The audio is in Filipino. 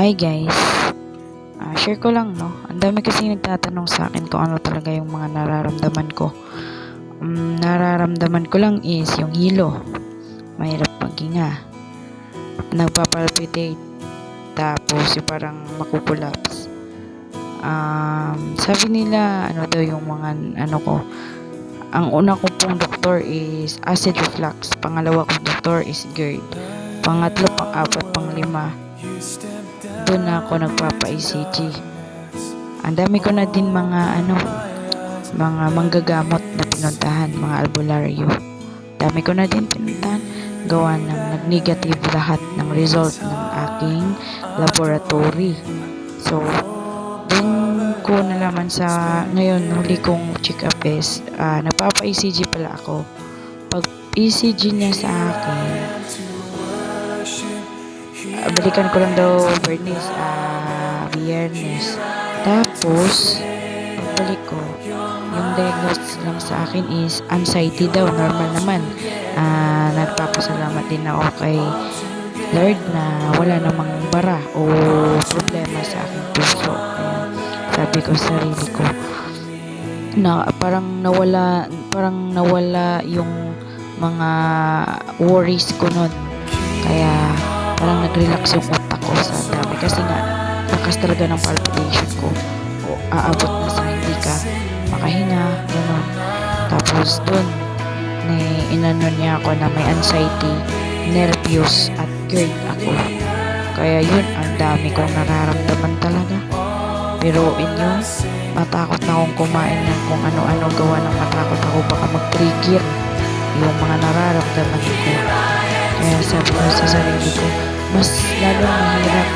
Hi guys, share ko lang no. Ang dami kasi nagtatanong sa akin kung ano talaga yung mga nararamdaman ko. Nararamdaman ko lang is yung hilo. Mahirap maghinga. Nagpapalpitate. Tapos yung parang makukulaps. Sabi nila ano daw yung mga ano ko. Ang una ko pong doktor is acid reflux. Pangalawa kong doktor is GERD. Pangatlo, pang-apat, pang-lima. Doon na ako nagpapa-ECG. Ang dami ko na din mga mga manggagamot na pinuntahan, mga albularyo. Dami ko na din pinuntahan. Gawa ng nag-negative lahat ng result ng aking laboratory. So, doon ko nalaman sa ngayon, huli kong check up is nagpapa-ECG pala ako. Pag ECG niya sa akin, balikan ko lang daw Biyernes. Tapos, pagbalik ko, yung diagnosis lang sa akin is anxiety daw. Normal naman. Nagpapasalamat din ako kay Lord na wala namang bara o problema sa aking puso. Kaya sabi ko sa sarili ko na parang nawala yung mga worries ko nun. Kaya parang nag-relax yung utak ko sa dami kasi nga lakas talaga ng palpitation ko o aabot na sa hindi ka makahinga, gano'n. Tapos dun inano niya ako na may anxiety, nervous at GERD ako. Kaya yun, ang dami kong nararamdaman talaga. Pero inyo, matakot na akong kumain ng kung ano-ano, gawa ng matakot ako baka mag-trigger yung mga nararamdaman ko. Kaya sabi ko sa sarili ko, mas lalo mahirap